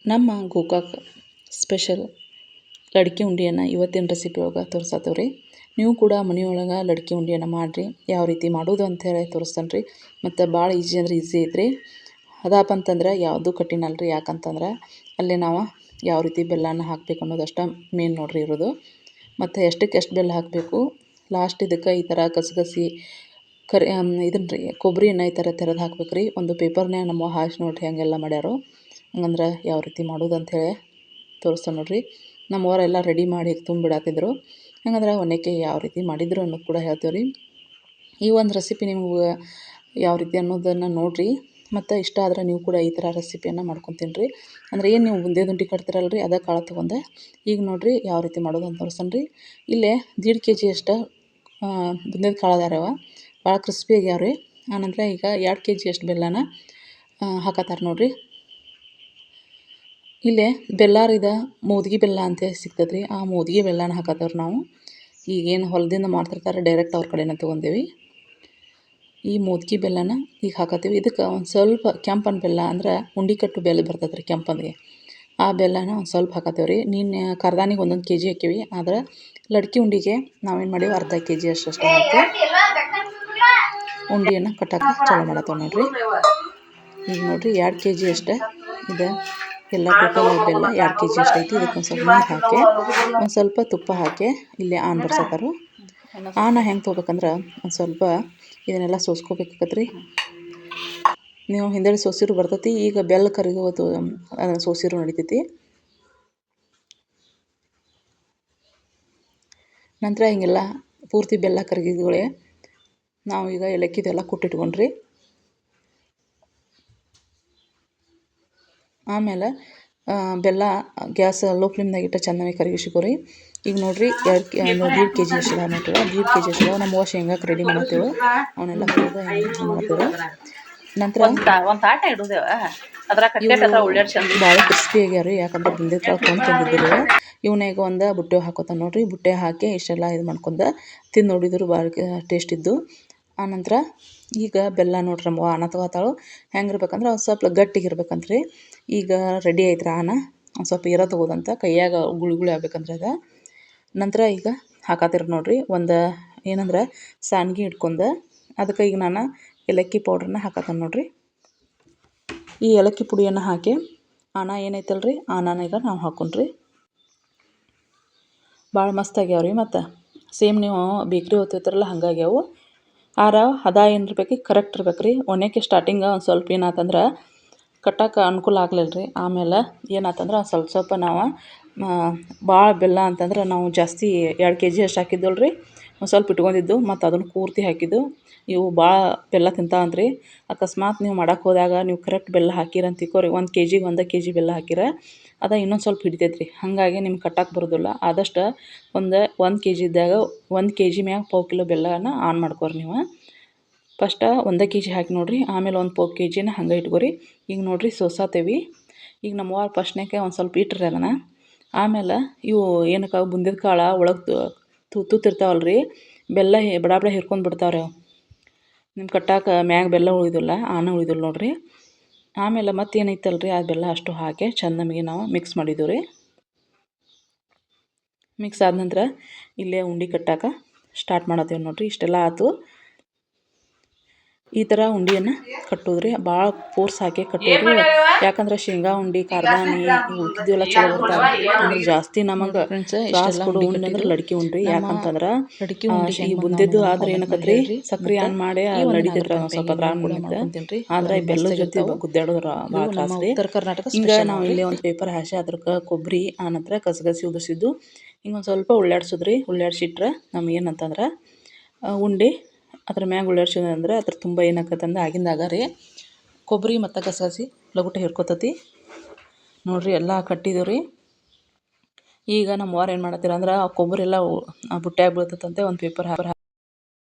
ನಮ್ಮ ಗೋಕಾಕ್ ಸ್ಪೆಷಲ್ ಲಡ್ಕಿ ಉಂಡೆಯನ್ನು ಇವತ್ತಿನ ರೆಸಿಪಿ ಒಳಗೆ ತೋರಿಸತ್ತೇವೆ ರೀ. ನೀವು ಕೂಡ ಮನೆಯೊಳಗೆ ಲಡ್ಕಿ ಉಂಡೆಯನ್ನು ಮಾಡಿರಿ. ಯಾವ ರೀತಿ ಮಾಡೋದು ಅಂಥೇಳಿ ತೋರಿಸ್ತೇನೆ ರೀ. ಮತ್ತು ಭಾಳ ಈಜಿ ಅಂದ್ರೆ ಈಸಿ ಐತ್ರಿ. ಅದಪ್ಪ ಅಂತಂದ್ರೆ ಯಾವುದೂ ಕಠಿಣ ಅಲ್ರಿ. ಯಾಕಂತಂದ್ರೆ ಅಲ್ಲಿ ನಾವು ಯಾವ ರೀತಿ ಬೆಲ್ಲನ ಹಾಕಬೇಕು ಅನ್ನೋದಷ್ಟು ಮೇನ್ ನೋಡ್ರಿ ಇರೋದು. ಮತ್ತು ಎಷ್ಟಕ್ಕೆ ಎಷ್ಟು ಬೆಲ್ಲ ಹಾಕಬೇಕು, ಲಾಸ್ಟ್ ಇದಕ್ಕೆ ಈ ಥರ ಕಸಗಸಿ ಇದನ್ನ ರೀ ಕೊಬ್ಬರಿಯನ್ನು ಈ ಥರ ತೆರೆದು ಹಾಕ್ಬೇಕು ರೀ. ಒಂದು ಪೇಪರ್ನ್ಯಾಗ ನಮ್ಮ ಹಾಕಿ ನೋಡ್ರಿ ಹಂಗೆಲ್ಲ ಮಾಡ್ಯಾರು. ಹಂಗಂದ್ರೆ ಯಾವ ರೀತಿ ಮಾಡೋದು ಅಂಥೇಳಿ ತೋರಿಸ್ತೇನೆ ನೋಡ್ರಿ. ನಮ್ಮವರೆಲ್ಲ ರೆಡಿ ಮಾಡಿ ತುಂಬಿಡಾತಿದ್ರು. ಹಂಗಂದ್ರೆ ಒನಕೆ ಯಾವ ರೀತಿ ಮಾಡಿದ್ರು ಅನ್ನೋದು ಕೂಡ ಹೇಳ್ತೇವೆ ರೀ. ಈ ಒಂದು ರೆಸಿಪಿ ನಿಮ್ಗೆ ಯಾವ ರೀತಿ ಅನ್ನೋದನ್ನು ನೋಡಿರಿ. ಮತ್ತು ಇಷ್ಟ ಆದರೆ ನೀವು ಕೂಡ ಈ ಥರ ರೆಸಿಪಿಯನ್ನು ಮಾಡ್ಕೊತೀನಿ ರೀ. ಅಂದರೆ ಏನು ನೀವು ಬುಂದಿ ದುಂಡಿ ಕಟ್ತಿರಲ್ಲ ರೀ, ಅದೇ ಕಾಳು ತೊಗೊಂಡೆ ಈಗ ನೋಡಿರಿ ಯಾವ ರೀತಿ ಮಾಡೋದು ಅಂತ ತೋರಿಸ್ತೇನೆ ರೀ. ಇಲ್ಲೇ 1.5 kg ಅಷ್ಟು ಬುಂದಿದ ಕಾಳು ಅದಾರವ, ಭಾಳ ಕ್ರಿಸ್ಪಿ ಆಗ್ಯಾವ ರೀ. ಆನಂತರ ಈಗ 2 kg ಅಷ್ಟು ಬೆಲ್ಲನ ಹಾಕತ್ತಾರೆ ನೋಡಿರಿ. ಇಲ್ಲೇ ಬೆಲ್ಲಾರಿದ ಮೋದ್ಗಿ ಬೆಲ್ಲ ಅಂತ ಸಿಗ್ತದೆ ರೀ. ಆ ಮೋದ್ಗಿ ಬೆಲ್ಲನ ಹಾಕತ್ತವ್ರಿ ನಾವು. ಈಗೇನು ಹೊಲದಿಂದ ಮಾಡ್ತಿರ್ತಾರೆ ಡೈರೆಕ್ಟ್ ಅವ್ರ ಕಡೆನೇ ತೊಗೊಂಡೇವಿ. ಈ ಮೋದ್ಗಿ ಬೆಲ್ಲನ ಈಗ ಹಾಕತ್ತೀವಿ. ಇದಕ್ಕೆ ಒಂದು ಸ್ವಲ್ಪ ಕೆಂಪನ ಬೆಲ್ಲ ಅಂದ್ರೆ ಉಂಡೆ ಕಟ್ಟು ಬೆಲ್ಲ ಬರ್ತದೆ ರೀ ಕೆಂಪಂದಿಗೆ, ಆ ಬೆಲ್ಲನ ಒಂದು ಸ್ವಲ್ಪ ಹಾಕತ್ತೇವೆ ರೀ. ನೀನು ಕರ್ದಾನಿಗೆ 1 kg ಹಾಕೀವಿ. ಆದ್ರೆ ಲಡ್ಕಿ ಉಂಡೆಗೆ ನಾವೇನು ಮಾಡೀವಿ ಅರ್ಧ kg ಅಷ್ಟು ಹಾಕಿ ಉಂಡೆಯನ್ನು ಕಟ್ಟಕ್ಕೆ ಚಾಲೂ ಮಾಡತ್ತೇವೆ ನೋಡಿರಿ. ಈಗ ನೋಡಿರಿ 2 kg ಅಷ್ಟೇ ಇದೆ ಎಲ್ಲ ಟೋಟಲ್ ಬೆಲ್ಲ 2 kg ಅಷ್ಟು ಐತಿ. ಇದಕ್ಕೆ ಒಂದು ಸ್ವಲ್ಪ ನೀರು ಹಾಕಿ ಒಂದು ಸ್ವಲ್ಪ ತುಪ್ಪ ಹಾಕಿ ಇಲ್ಲಿ ಆನ್ ಬರ್ಸತ್ತಾರು. ಆನ ಹೆಂಗೆ ತೊಗೋಬೇಕಂದ್ರೆ ಒಂದು ಸ್ವಲ್ಪ ಇದನ್ನೆಲ್ಲ ಸೋಸ್ಕೋಬೇಕಾಗತ್ತೆ ರೀ. ನೀವು ಹಿಂದೆಳಿ ಸೋಸಿರು ಬರ್ತೈತಿ, ಈಗ ಬೆಲ್ಲ ಕರಿಗೋದು ಅದನ್ನು ಸೋಸಿರು ನಡಿತೈತಿ. ನಂತರ ಹಿಂಗೆಲ್ಲ ಪೂರ್ತಿ ಬೆಲ್ಲ ಕರಗಿದ್ಗಳೇ ನಾವು ಈಗ ಏಲಕ್ಕಿದೆಲ್ಲ ಕುಟ್ಟಿಟ್ಕೊಂಡ್ರಿ. ಆಮೇಲೆ ಬೆಲ್ಲ ಗ್ಯಾಸ್ ಲೋ ಫ್ಲೇಮ್ನಾಗ ಇಟ್ಟು ಚೆನ್ನಾಗಿ ಕರಗಿಸ್ಕೊರಿ. ಈಗ ನೋಡಿರಿ 1.5 kg ಅಷ್ಟು ನೋಡ್ರಿ. 1.5 kg ಅಷ್ಟು ನಮ್ಮ ಶೇಂಗಾಕ್ಕೆ ರೆಡಿ ಮಾಡತ್ತೇವೆ. ಅವನ್ನೆಲ್ಲ ಹುರಿದು ಮಾಡ್ತೇವೆ. ನಂತರ ಭಾಳ ಕ್ರಿಸ್ಪಿ ಆಗ್ಯಾವ ರೀ. ಯಾಕಂದ್ರೆ ಬುಂದಿ ಕಾಳು ಕೊಂಡು ತಂದಿದ್ರು. ಇವನ್ನ ಈಗ ಒಂದು ಬುಟ್ಟೆ ಹಾಕೋತಾನೆ ನೋಡಿರಿ. ಬುಟ್ಟೆ ಹಾಕಿ ಇಷ್ಟೆಲ್ಲ ಇದು ಮಾಡ್ಕೊಂಡು ತಿಂದು ನೋಡಿದ್ರು ಭಾಳ ಟೇಸ್ಟ್ ಇದ್ದು. ಆನಂತರ ಈಗ ಬೆಲ್ಲ ನೋಡ್ರಿ ನಮ್ಮ ಆನ ತಗೋತಾಳು. ಹೆಂಗಿರ್ಬೇಕಂದ್ರೆ ಒಂದು ಸ್ವಲ್ಪ ಗಟ್ಟಿಗಿರ್ಬೇಕಂತ್ರಿ. ಈಗ ರೆಡಿ ಐತ್ರಿ ಆನ. ಒಂದು ಸ್ವಲ್ಪ ಇರೋ ತಗೋದಂತ ಕೈಯಾಗ ಗುಳಿ ಆಗ್ಬೇಕಂದ್ರೆ ಅದು. ನಂತರ ಈಗ ಹಾಕತ್ತಿರ ನೋಡಿರಿ ಒಂದು ಏನಂದ್ರೆ ಸಾನ್ಗಿ ಇಟ್ಕೊಂಡು ಅದಕ್ಕೆ ಈಗ ನಾನು ಏಲಕ್ಕಿ ಪೌಡ್ರನ್ನ ಹಾಕತ್ತೇನೆ ನೋಡಿರಿ. ಈ ಏಲಕ್ಕಿ ಪುಡಿಯನ್ನು ಹಾಕಿ ಆನ ಏನೈತಲ್ರಿ ಆನನ ಈಗ ನಾವು ಹಾಕೊಂಡ್ರಿ. ಭಾಳ ಮಸ್ತ್ ಆಗ್ಯಾವ ರೀ. ಮತ್ತು ಸೇಮ್ ನೀವು ಬೇಕ್ರಿ ಹೋಗ್ತಿರ್ತಾರಲ್ಲ ಹಂಗಾಗ್ಯಾವು. ಆರ ಹದ ಏನಿರ್ಬೇಕು ಕರೆಕ್ಟ್ ಇರ್ಬೇಕು ರೀ. ಒಣಕ್ಕೆ ಸ್ಟಾರ್ಟಿಂಗ್ ಒಂದು ಸ್ವಲ್ಪ ಏನಾತಂದ್ರೆ ಕಟ್ಟಕ್ಕೆ ಅನುಕೂಲ ಆಗಲಿಲ್ಲ ರೀ. ಆಮೇಲೆ ಏನಾತಂದ್ರೆ ಒಂದು ಸ್ವಲ್ಪ ನಾವು ಭಾಳ ಬೆಲ್ಲ ಅಂತಂದ್ರೆ ನಾವು ಜಾಸ್ತಿ 2 kg ಅಷ್ಟು ಹಾಕಿದ್ದವಲ್ಲ ರೀ. ಒಂದು ಸ್ವಲ್ಪ ಇಟ್ಕೊಂಡಿದ್ದು ಮತ್ತು ಅದನ್ನು ಪೂರ್ತಿ ಹಾಕಿದ್ದು. ಇವು ಭಾಳ ಬೆಲ್ಲ ತಿಂತಾವಂತ್ರಿ. ಅಕಸ್ಮಾತ್ ನೀವು ಮಾಡಕ್ಕೆ ಹೋದಾಗ ನೀವು ಕರೆಕ್ಟ್ ಬೆಲ್ಲ ಹಾಕಿರ ಅಂತ ತಿಳ್ಕೊರಿ. 1 kg 1 kg ಬೆಲ್ಲ ಹಾಕಿರ ಅದು ಇನ್ನೊಂದು ಸ್ವಲ್ಪ ಹಿಡಿತೈತೆ ರೀ. ಹಾಗಾಗಿ ನಿಮ್ಗೆ ಕಟ್ಟಕ್ಕೆ ಬರೋದಿಲ್ಲ. ಆದಷ್ಟು 1 kg ಇದ್ದಾಗ 1 kg ಮ್ಯಾಗ 1/4 kg ಬೆಲ್ಲನ ಆನ್ ಮಾಡ್ಕೊರಿ ನೀವು. ಫಸ್ಟ 1 kg ಹಾಕಿ ನೋಡಿರಿ. ಆಮೇಲೆ 1/4 kgನ ಹಂಗೆ ಇಟ್ಕೊರಿ. ಈಗ ನೋಡಿರಿ ಸೋಸಾತೇವಿ. ಈಗ ನಮ್ಮವ್ವ ಫಸ್ಟ್ನೇಕೆ ಒಂದು ಸ್ವಲ್ಪ ಇಟ್ರಿ ಅದನ್ನು. ಆಮೇಲೆ ಇವು ಏನಕ್ಕೆ ಬುಂದಿದ ಕಾಳು ಒಳಗೆ ತುತ್ತಿರ್ತಾವಲ್ಲ ರೀ, ಬೆಲ್ಲ ಬಡ ಹಿರ್ಕೊಂಡು ಬಿಡ್ತಾವ್ರಿ ಅವು. ನಿಮ್ಮ ಕಟ್ಟಾಕ ಮ್ಯಾಗ ಬೆಲ್ಲ ಉಳಿದಿಲ್ಲ, ಆನ ಉಳಿದಿಲ್ಲ ನೋಡಿರಿ. ಆಮೇಲೆ ಮತ್ತೆ ಏನೈತಲ್ಲ ರೀ ಆ ಬೆಲ್ಲ ಅಷ್ಟು ಹಾಕಿ ಚೆಂದ ನಮಗೆ ನಾವು ಮಿಕ್ಸ್ ಮಾಡಿದ್ದೀವಿ ರೀ. ಮಿಕ್ಸ್ ಆದ ನಂತರ ಇಲ್ಲೇ ಉಂಡೆ ಕಟ್ಟಾಕ ಸ್ಟಾರ್ಟ್ ಮಾಡತ್ತೇವೆ ನೋಡಿರಿ. ಇಷ್ಟೆಲ್ಲ ಆಯ್ತು. ಈ ಥರ ಉಂಡೆಯನ್ನು ಕಟ್ಟೋದ್ರಿ ಭಾಳ ಫೋರ್ಸ್ ಹಾಕಿ ಕಟ್ಟೋದ್ರಿ. ಯಾಕಂದ್ರೆ ಶೇಂಗಾ ಉಂಡೆ ಕಾರ್ದಾನಿ ಉಳ್ಕಿದ್ದೆಲ್ಲ ಚಲೋ ಬರ್ತಾವೆ. ಅಂದ್ರೆ ಜಾಸ್ತಿ ನಮಗೆ ತ್ರಾಸ ಕೊಡೋ ಉಂಡೆ ಅಂದ್ರೆ ಲಡ್ಕಿ ಉಂಡ್ರಿ. ಯಾಕಂತಂದ್ರೆ ಈ ಬುಂದಿದ್ದು ಆದ್ರೆ ಏನಕತ್ರಿ ಸಕ್ರೆ ಆನ್ ಮಾಡಿ ನಡಿತೈತ್ರ ಸ್ವಲ್ಪ ತ್ರಾಸ ಕೊಡ್ಲಿಕ್ಕೆ. ಆದ್ರೆ ಬೆಲ್ಲದ ಜೊತೆ ಗುದ್ದಾಡೋದ್ರ ಭಾಳ ತ್ರಾಸ ರೀ. ಉತ್ತರ ಕರ್ನಾಟಕ ಹಿಂಗ ನಾವು ಇಲ್ಲೇ ಒಂದು ಪೇಪರ್ ಹಾಸಿ ಅದ್ರಕ್ಕೆ ಕೊಬ್ಬರಿ ಆನಂತರ ಕಸಗಸಿ ಉದುರಿಸಿದ್ದು ಹಿಂಗೊಂದು ಸ್ವಲ್ಪ ಉಳ್ಳಾಡ್ಸಿದ್ರಿ. ಉಳ್ಳಾಡ್ಸಿಟ್ರೆ ನಮ್ಗೆ ಏನಂತಂದ್ರೆ ಉಂಡೆ ಅದ್ರ ಮ್ಯಾಗ ಉಳ್ಳಾಡ್ಸಿದ್ರೆ ಅದ್ರ ತುಂಬ ಏನಾಕತ್ತಂದ್ರೆ ಆಗಿಂದಾಗ ರೀ ಕೊಬ್ಬರಿ ಮತ್ತು ಕಸಗಸಿ ಲಗುಟ ಹಿರ್ಕೊತತಿ ನೋಡಿರಿ. ಎಲ್ಲ ಕಟ್ಟಿದ್ದೀವಿ ರೀ. ಈಗ ನಮ್ಮವ್ರು ಏನು ಮಾಡತ್ತೀರ ಅಂದ್ರೆ ಆ ಕೊಬ್ಬರಿ ಎಲ್ಲ ಬುಟ್ಟ್ಯಾಗ ಬೀಳ್ತದಂತೆ ಒಂದು ಪೇಪರ್